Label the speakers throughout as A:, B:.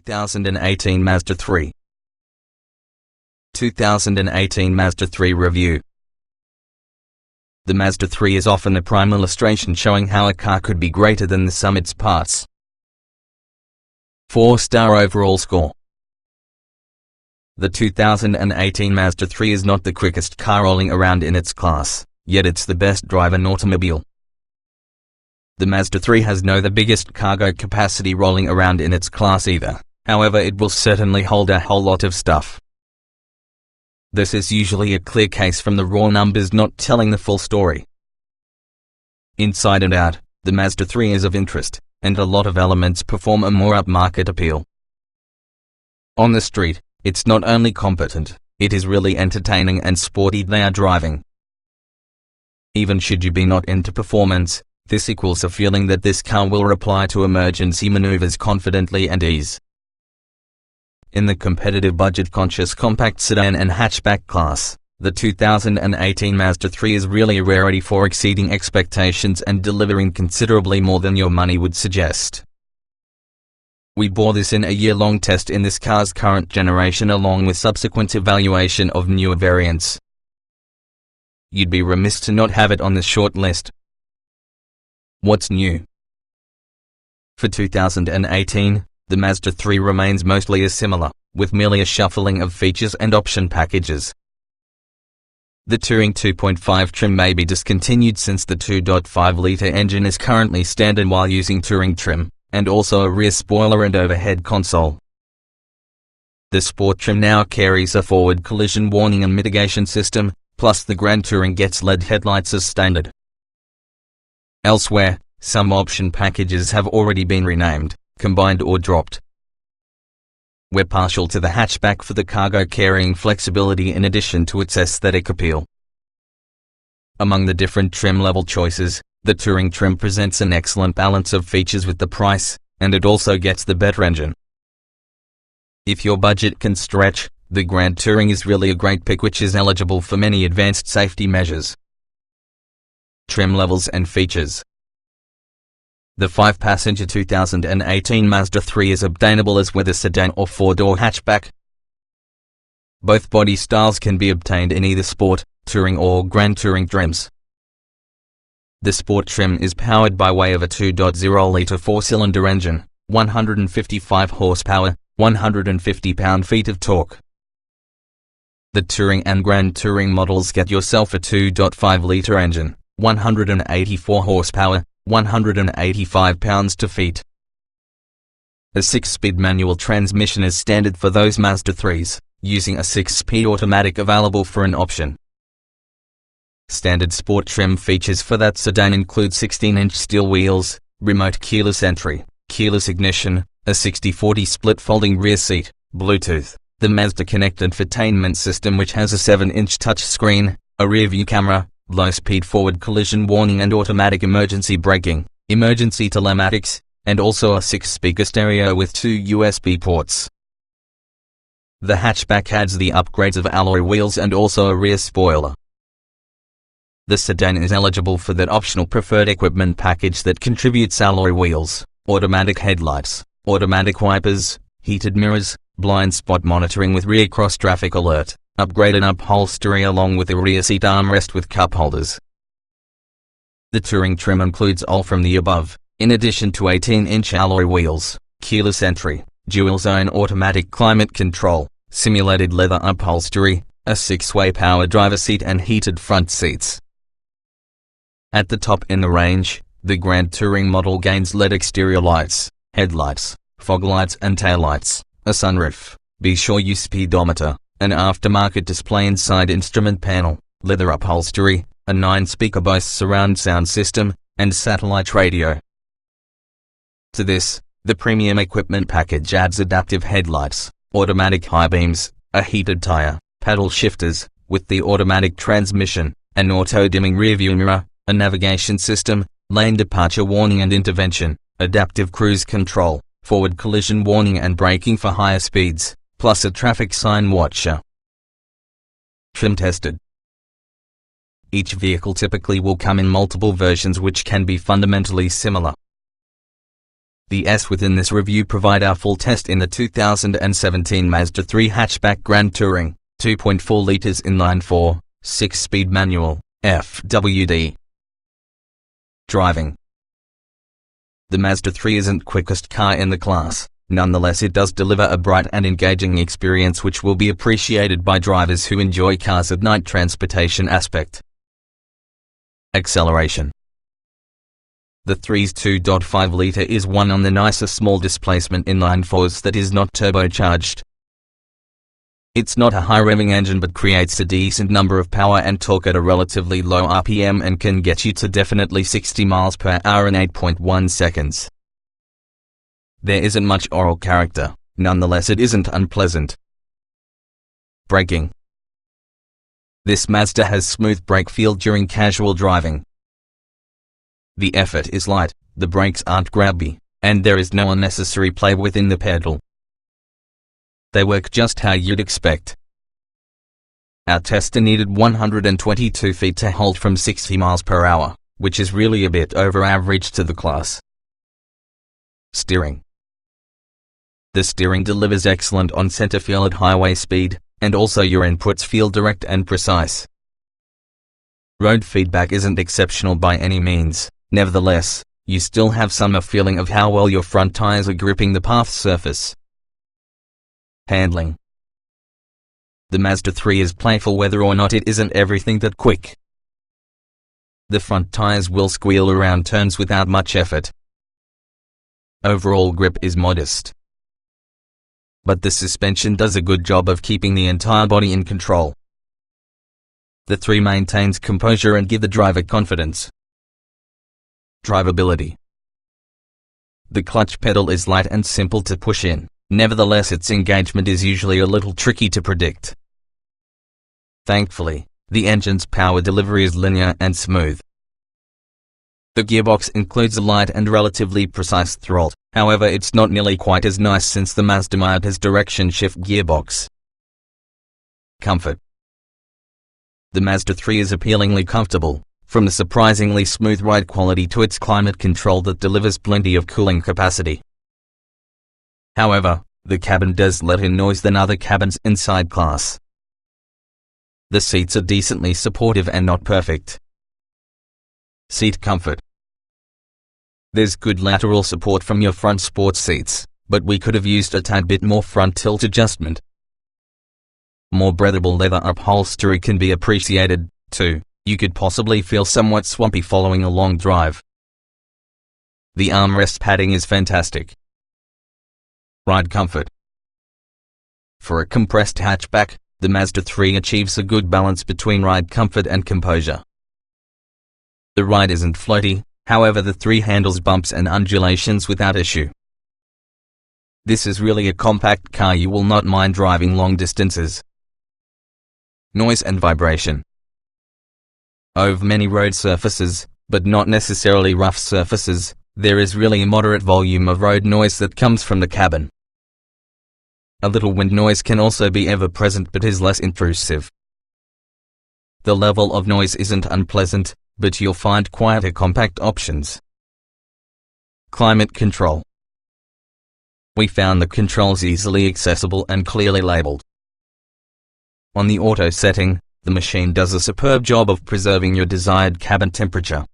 A: 2018 Mazda 3. 2018 Mazda 3 Review. The Mazda 3 is often a prime illustration showing how a car could be greater than the sum its parts. 4-star overall score. The 2018 Mazda 3 is not the quickest car rolling around in its class, yet it's the best driving automobile. The Mazda 3 has the biggest cargo capacity rolling around in its class either, however it will certainly hold a whole lot of stuff. This is usually a clear case from the raw numbers not telling the full story. Inside and out, the Mazda 3 is of interest, and a lot of elements perform a more upmarket appeal. On the street, it's not only competent, it is really entertaining and sporty layout driving. Even should you be not into performance, this equals a feeling that this car will reply to emergency maneuvers confidently and ease. In the competitive budget-conscious compact sedan and hatchback class, the 2018 Mazda 3 is really a rarity for exceeding expectations and delivering considerably more than your money would suggest. We bore this in a year-long test in this car's current generation along with subsequent evaluation of newer variants. You'd be remiss to not have it on the short list. What's new? For 2018, the Mazda 3 remains mostly similar, with merely a shuffling of features and option packages. The Touring 2.5 trim may be discontinued since the 2.5-litre engine is currently standard while using Touring trim, and also a rear spoiler and overhead console. The Sport trim now carries a forward collision warning and mitigation system, plus the Grand Touring gets LED headlights as standard. Elsewhere, some option packages have already been renamed, combined or dropped. We're partial to the hatchback for the cargo carrying flexibility in addition to its aesthetic appeal. Among the different trim level choices, the Touring trim presents an excellent balance of features with the price, and it also gets the better engine. If your budget can stretch, the Grand Touring is really a great pick which is eligible for many advanced safety measures. Trim levels and features. The 5-passenger 2018 Mazda 3 is obtainable as with a sedan or 4-door hatchback. Both body styles can be obtained in either Sport, Touring or Grand Touring trims. The Sport trim is powered by way of a 2.0-litre 4-cylinder engine, 155 horsepower, 150 pound-feet of torque. The Touring and Grand Touring models get yourself a 2.5-litre engine, 184 horsepower, 185 pounds-feet. A 6-speed manual transmission is standard for those Mazda 3s, using a 6-speed automatic available for an option. Standard Sport trim features for that sedan include 16-inch steel wheels, remote keyless entry, keyless ignition, a 60/40 split folding rear seat, Bluetooth, the Mazda Connect infotainment system which has a 7-inch touchscreen, a rear-view camera, low-speed forward collision warning and automatic emergency braking, emergency telematics, and also a 6-speaker stereo with 2 USB ports. The hatchback adds the upgrades of alloy wheels and also a rear spoiler. The sedan is eligible for that optional preferred equipment package that contributes alloy wheels, automatic headlights, automatic wipers, heated mirrors, blind spot monitoring with rear cross-traffic alert, upgraded upholstery along with a rear seat armrest with cup holders. The Touring trim includes all from the above, in addition to 18-inch alloy wheels, keyless entry, dual-zone automatic climate control, simulated leather upholstery, a 6-way power driver seat and heated front seats. At the top in the range, the Grand Touring model gains LED exterior lights, headlights, fog lights and taillights, a sunroof, be sure you speedometer, an aftermarket display inside instrument panel, leather upholstery, a 9-speaker Bose surround sound system, and satellite radio. To this, the premium equipment package adds adaptive headlights, automatic high beams, a heated tire, paddle shifters, with the automatic transmission, an auto-dimming rearview mirror, a navigation system, lane departure warning and intervention, adaptive cruise control, forward collision warning and braking for higher speeds, plus a traffic sign watcher. Trim tested. Each vehicle typically will come in multiple versions which can be fundamentally similar. The S within this review provide our full test in the 2017 Mazda 3 hatchback Grand Touring, 2.4 liters inline-4, 6-speed manual, FWD. Driving. The Mazda 3 isn't quickest car in the class, nonetheless it does deliver a bright and engaging experience which will be appreciated by drivers who enjoy cars at night. Transportation aspect. Acceleration. The 3's 2.5-liter is one on the nicer small displacement inline-4s that is not turbocharged. It's not a high-revving engine but creates a decent number of power and torque at a relatively low RPM and can get you to definitely 60 miles per hour in 8.1 seconds. There isn't much oral character, nonetheless it isn't unpleasant. Braking. This Mazda has smooth brake feel during casual driving. The effort is light, the brakes aren't grabby, and there is no unnecessary play within the pedal. They work just how you'd expect. Our tester needed 122 feet to hold from 60 miles per hour, which is really a bit over average to the class. Steering. The steering delivers excellent on-center feel at highway speed, and also your inputs feel direct and precise. Road feedback isn't exceptional by any means. Nevertheless, you still have some feeling of how well your front tires are gripping the path surface. Handling. The Mazda 3 is playful whether or not it isn't everything that quick. The front tires will squeal around turns without much effort. Overall grip is modest. But the suspension does a good job of keeping the entire body in control. The 3 maintains composure and gives the driver confidence. Drivability. The clutch pedal is light and simple to push in, nevertheless its engagement is usually a little tricky to predict. Thankfully, the engine's power delivery is linear and smooth. The gearbox includes a light and relatively precise throttle, however it's not nearly quite as nice since the Mazda Mild has direction shift gearbox. Comfort. The Mazda 3 is appealingly comfortable, from the surprisingly smooth ride quality to its climate control that delivers plenty of cooling capacity. However, the cabin does let in noise than other cabins inside class. The seats are decently supportive and not perfect. Seat comfort. There's good lateral support from your front sports seats, but we could have used a tad bit more front tilt adjustment. More breathable leather upholstery can be appreciated, too. You could possibly feel somewhat swampy following a long drive. The armrest padding is fantastic. Ride comfort. For a compressed hatchback, the Mazda 3 achieves a good balance between ride comfort and composure. The ride isn't floaty, however the 3 handles bumps and undulations without issue. This is really a compact car you will not mind driving long distances. Noise and vibration. Over many road surfaces, but not necessarily rough surfaces, there is really a moderate volume of road noise that comes from the cabin. A little wind noise can also be ever present but is less intrusive. The level of noise isn't unpleasant, but you'll find quieter compact options. Climate control. We found the controls easily accessible and clearly labeled. On the auto setting, the machine does a superb job of preserving your desired cabin temperature.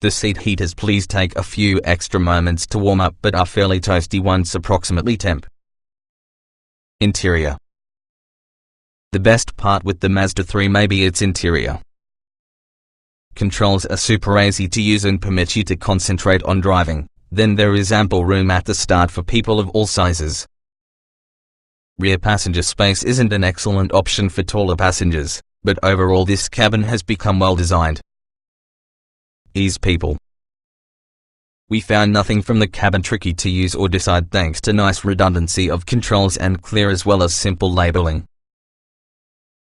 A: The seat heaters please take a few extra moments to warm up but are fairly toasty once approximately temp. Interior. The best part with the Mazda 3 may be its interior. Controls are super easy to use and permit you to concentrate on driving, then there is ample room at the start for people of all sizes. Rear passenger space isn't an excellent option for taller passengers, but overall this cabin has become well designed. Ease people. We found nothing from the cabin tricky to use or decide thanks to nice redundancy of controls and clear as well as simple labeling.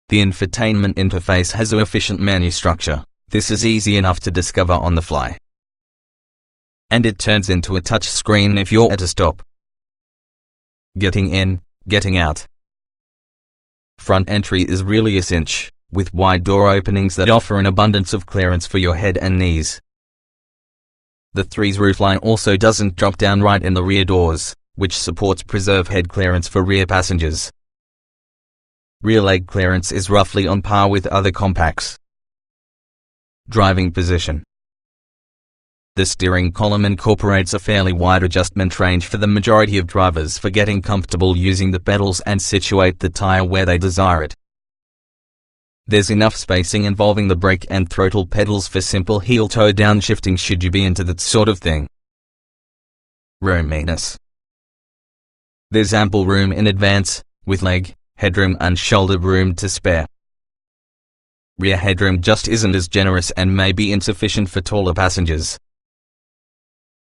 A: The infotainment interface has an efficient menu structure. This is easy enough to discover on the fly. And it turns into a touch screen if you're at a stop. Getting in, getting out. Front entry is really a cinch, with wide door openings that offer an abundance of clearance for your head and knees. The 3's roofline also doesn't drop down right in the rear doors, which supports preserve head clearance for rear passengers. Rear leg clearance is roughly on par with other compacts. Driving position. The steering column incorporates a fairly wide adjustment range for the majority of drivers for getting comfortable using the pedals and situate the tire where they desire it. There's enough spacing involving the brake and throttle pedals for simple heel-toe downshifting should you be into that sort of thing. Roominess. There's ample room in advance, with leg, headroom and shoulder room to spare. Rear headroom just isn't as generous and may be insufficient for taller passengers.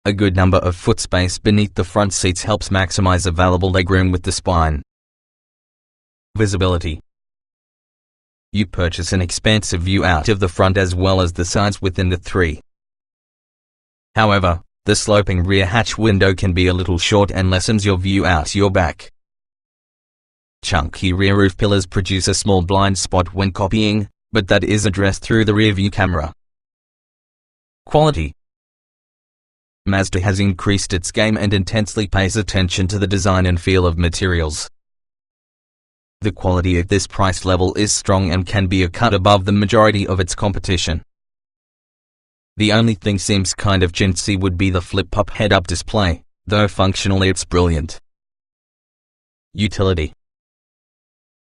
A: A good number of foot space beneath the front seats helps maximize available legroom with the spine. Visibility. You purchase an expansive view out of the front as well as the sides within the 3. However, the sloping rear hatch window can be a little short and lessens your view out your back. Chunky rear roof pillars produce a small blind spot when copying, but that is addressed through the rear view camera. Quality. Mazda has increased its game and intensely pays attention to the design and feel of materials. The quality at this price level is strong and can be a cut above the majority of its competition. The only thing seems kind of chintzy would be the flip-up head-up display, though functionally it's brilliant. Utility.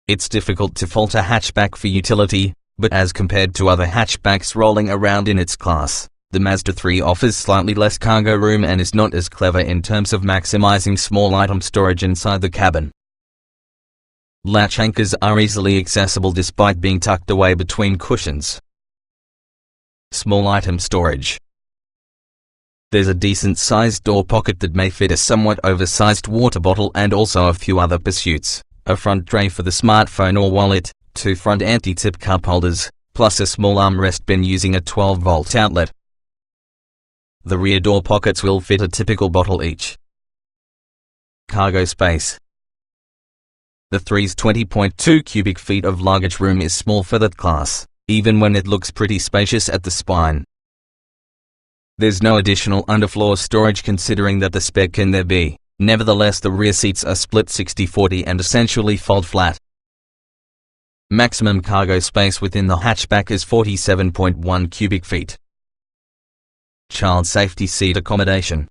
A: It's difficult to fault a hatchback for utility, but as compared to other hatchbacks rolling around in its class, the Mazda 3 offers slightly less cargo room and is not as clever in terms of maximizing small item storage inside the cabin. Latch anchors are easily accessible despite being tucked away between cushions. Small item storage. There's a decent-sized door pocket that may fit a somewhat oversized water bottle and also a few other pursuits, a front tray for the smartphone or wallet, 2 front anti-tip cup holders, plus a small armrest bin using a 12-volt outlet. The rear door pockets will fit a typical bottle each. Cargo space. The 3's 20.2 cubic feet of luggage room is small for that class, even when it looks pretty spacious at the spine. There's no additional underfloor storage considering that the spec can there be, nevertheless the rear seats are split 60-40 and essentially fold flat. Maximum cargo space within the hatchback is 47.1 cubic feet. Child safety seat accommodation.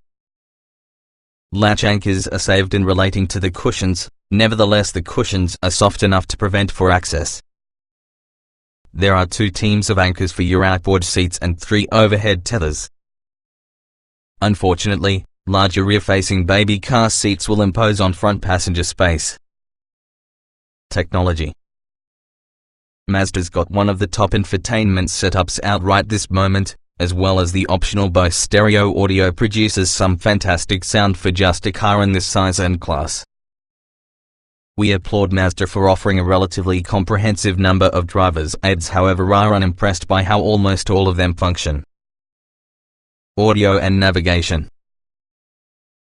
A: Latch anchors are saved in relating to the cushions, nevertheless the cushions are soft enough to prevent for access. There are 2 teams of anchors for your outboard seats and 3 overhead tethers. Unfortunately, larger rear-facing baby car seats will impose on front passenger space. Technology. Mazda's got one of the top infotainment setups out right this moment, as well as the optional Bose stereo audio produces some fantastic sound for just a car in this size and class. We applaud Mazda for offering a relatively comprehensive number of driver's aids, however are unimpressed by how almost all of them function. Audio and navigation.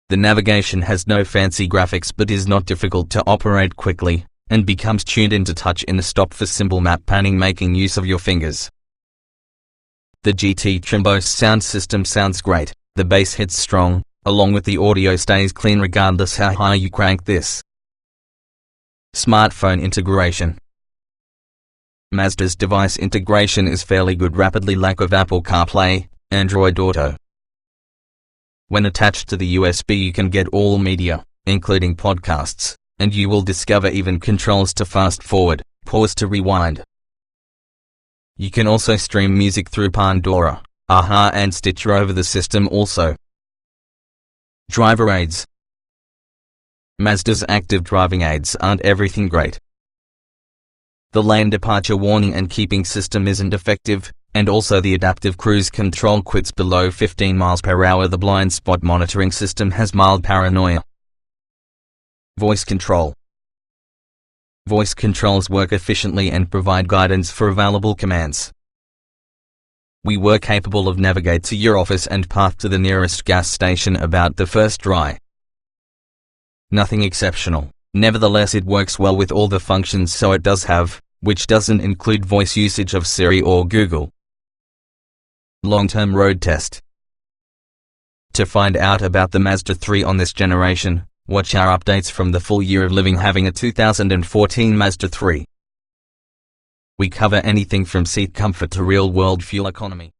A: The navigation has no fancy graphics but is not difficult to operate quickly, and becomes tuned into touch in the stop for simple map panning making use of your fingers. The GT trim Bose sound system sounds great, the bass hits strong, along with the audio stays clean regardless how high you crank this. Smartphone integration. Mazda's device integration is fairly good, rapidly lack of Apple CarPlay, Android Auto. When attached to the USB you can get all media, including podcasts, and you will discover even controls to fast forward, pause to rewind. You can also stream music through Pandora, Aha and Stitcher over the system also. Driver aids. Mazda's active driving aids aren't everything great. The lane departure warning and keeping system isn't effective, and also the adaptive cruise control quits below 15 miles per hour. The blind spot monitoring system has mild paranoia. Voice control. Voice controls work efficiently and provide guidance for available commands. We were capable of navigate to your office and path to the nearest gas station about the first try. Nothing exceptional, nevertheless it works well with all the functions so it does have, which doesn't include voice usage of Siri or Google. Long-term road test. To find out about the Mazda 3 on this generation, watch our updates from the full year of living having a 2014 Mazda 3. We cover anything from seat comfort to real-world fuel economy.